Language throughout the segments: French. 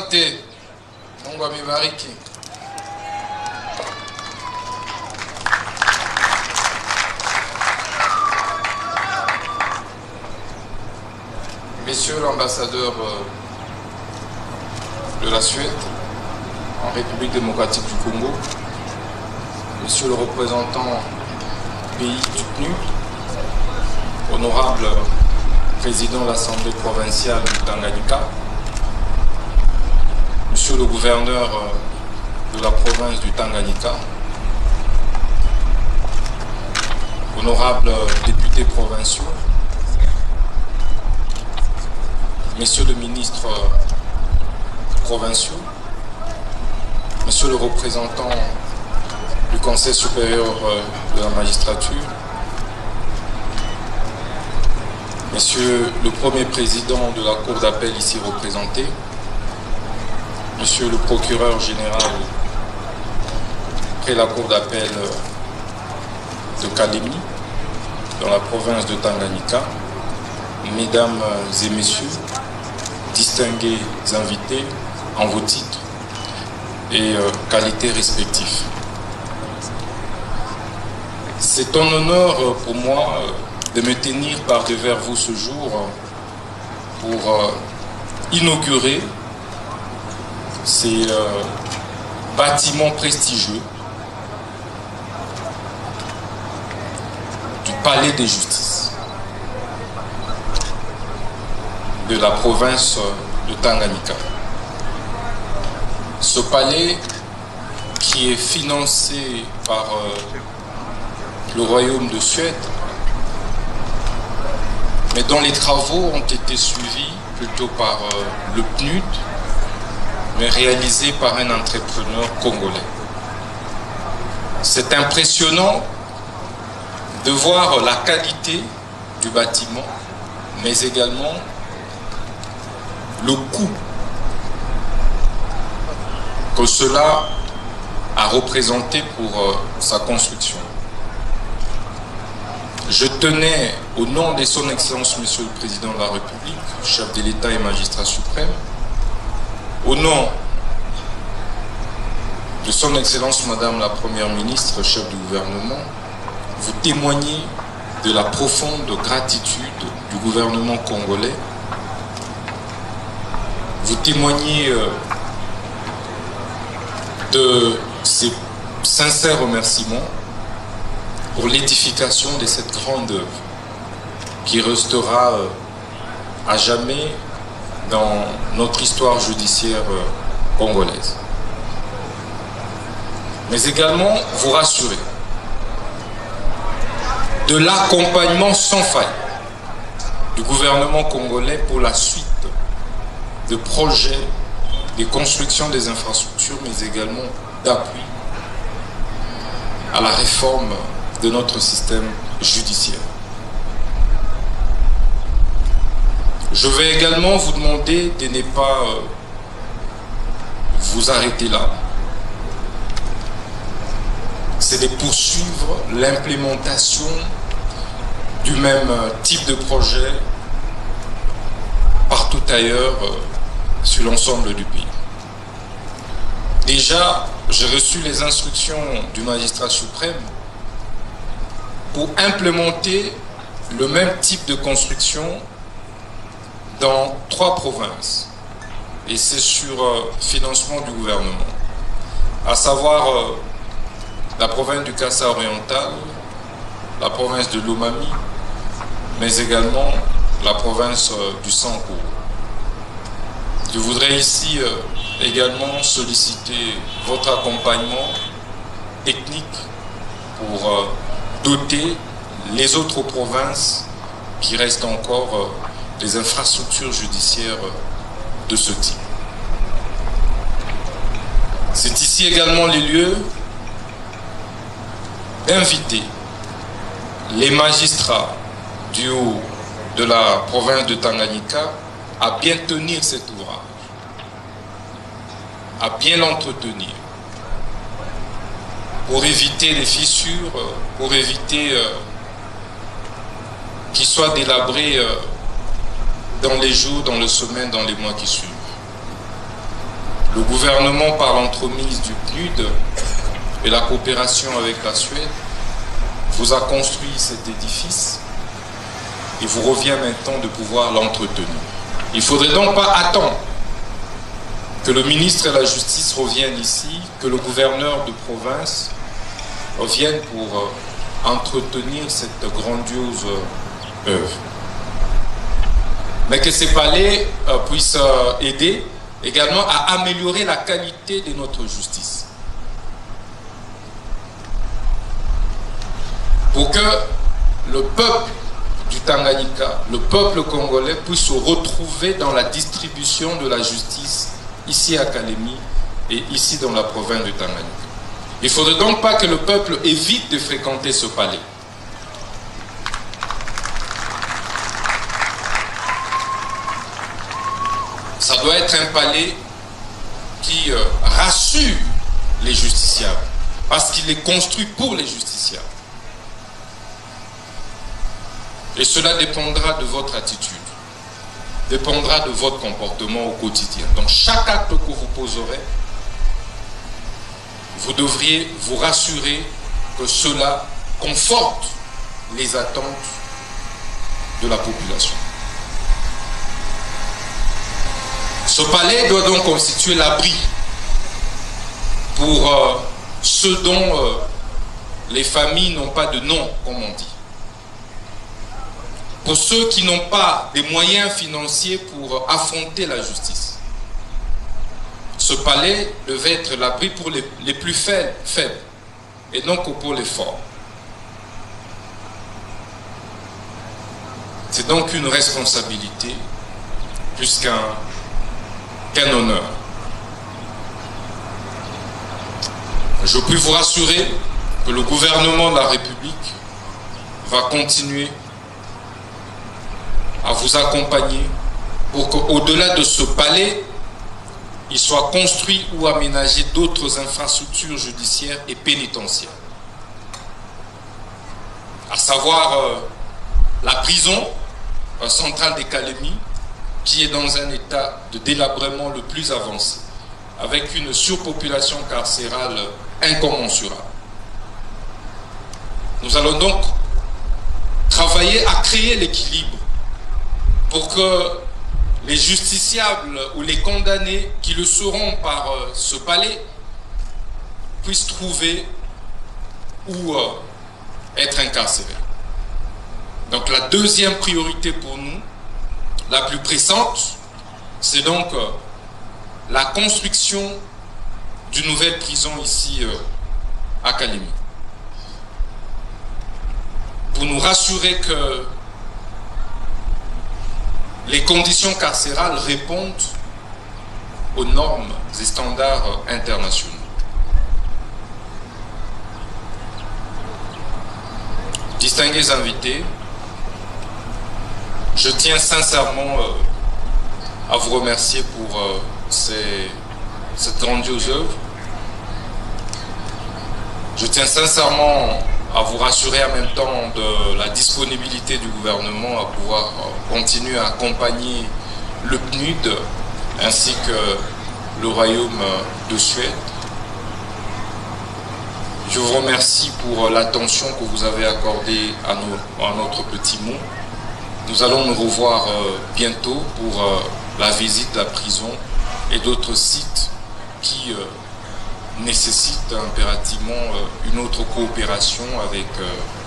Asante. Mungu amebariki. Messieurs l'ambassadeur de la Suède en République démocratique du Congo, Monsieur le représentant du pays du PNUD, honorable président de l'Assemblée provinciale du Tanganyika, Monsieur le gouverneur de la province du Tanganyika, honorables députés provinciaux, Messieurs les ministres provinciaux, Monsieur le représentant du Conseil supérieur de la magistrature, Monsieur le premier président de la Cour d'appel ici représenté, Monsieur le procureur général près la Cour d'appel de Kalemi, dans la province de Tanganyika, Mesdames et Messieurs, distingués invités en vos titres et qualités respectives. C'est un honneur pour moi de me tenir par devers vous ce jour pour inaugurer ces bâtiments prestigieux du Palais de Justice de la province de Tanganyika. Ce palais qui est financé par le Royaume de Suède, mais dont les travaux ont été suivis plutôt par le PNUD, mais réalisés par un entrepreneur congolais. C'est impressionnant de voir la qualité du bâtiment, mais également le coût que cela a représenté pour sa construction. Je tenais, au nom de son Excellence Monsieur le Président de la République, chef de l'État et magistrat suprême, au nom de son Excellence Madame la Première Ministre, chef du gouvernement, vous témoigner de la profonde gratitude du gouvernement congolais. Vous témoignez de ses sincères remerciements pour l'édification de cette grande œuvre qui restera à jamais dans notre histoire judiciaire congolaise. Mais également vous rassurer de l'accompagnement sans faille du gouvernement congolais pour la suite de projets de construction des infrastructures, mais également d'appui à la réforme de notre système judiciaire. Je vais également vous demander de ne pas vous arrêter là. C'est de poursuivre l'implémentation du même type de projet partout ailleurs sur l'ensemble du pays. Déjà, j'ai reçu les instructions du magistrat suprême pour implémenter le même type de construction dans 3 provinces. Et c'est sur financement du gouvernement. À savoir la province du Kassa oriental, la province de Lomami, mais également la province du Sanko. Je voudrais ici également solliciter votre accompagnement technique pour doter les autres provinces qui restent encore des infrastructures judiciaires de ce type. C'est ici également les lieux d'inviter les magistrats du haut de la province de Tanganyika à bien tenir cet ouvrage, à bien l'entretenir, pour éviter les fissures, pour éviter qu'il soit délabré dans les jours, dans les semaines, dans les mois qui suivent. Le gouvernement, par l'entremise du PNUD et la coopération avec la Suède, vous a construit cet édifice. Il vous revient maintenant de pouvoir l'entretenir. Il ne faudrait donc pas attendre que le ministre de la Justice revienne ici, que le gouverneur de province revienne pour entretenir cette grandiose œuvre. Mais que ces palais puissent aider également à améliorer la qualité de notre justice. Pour que le peuple du Tanganyika, le peuple congolais puisse se retrouver dans la distribution de la justice ici à Kalemi et ici dans la province du Tanganyika. Il ne faudrait donc pas que le peuple évite de fréquenter ce palais. Ça doit être un palais qui rassure les justiciables, parce qu'il est construit pour les justiciables. Et cela dépendra de votre attitude, dépendra de votre comportement au quotidien. Donc chaque acte que vous poserez, vous devriez vous rassurer que cela conforte les attentes de la population. Ce palais doit donc constituer l'abri pour ceux dont les familles n'ont pas de nom, comme on dit. Pour ceux qui n'ont pas des moyens financiers pour affronter la justice. Ce palais devait être l'abri pour les plus faibles et non que pour les forts. C'est donc une responsabilité plus qu'un honneur. Je puis vous rassurer que le gouvernement de la République va continuer à vous accompagner pour qu'au-delà de ce palais, il soit construit ou aménagé d'autres infrastructures judiciaires et pénitentiaires. À savoir la prison centrale des Kalemi, qui est dans un état de délabrement le plus avancé, avec une surpopulation carcérale incommensurable. Nous allons donc travailler à créer l'équilibre pour que les justiciables ou les condamnés qui le seront par ce palais puissent trouver où être incarcérés. Donc la deuxième priorité pour nous, la plus pressante, c'est donc la construction d'une nouvelle prison ici à Kalemi. Pour nous rassurer que les conditions carcérales répondent aux normes et standards internationaux. Distingués invités, je tiens sincèrement à vous remercier pour cette grandiose œuvre. Je tiens sincèrement à vous rassurer en même temps de la disponibilité du gouvernement à pouvoir continuer à accompagner le PNUD ainsi que le Royaume de Suède. Je vous remercie pour l'attention que vous avez accordée à notre petit mot. Nous allons nous revoir bientôt pour la visite de la prison et d'autres sites qui nécessitent impérativement une autre coopération avec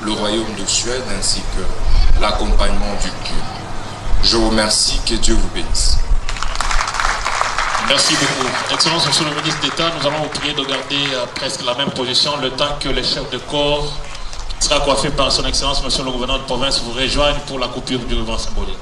le Royaume de Suède ainsi que l'accompagnement du PNUD. Je vous remercie, que Dieu vous bénisse. Merci beaucoup. Excellence, Monsieur le ministre d'État, nous allons vous prier de garder presque la même position le temps que les chefs de corps sera coiffé par son Excellence, Monsieur le gouverneur de province, vous rejoignent pour la coupure du ruban symbolique.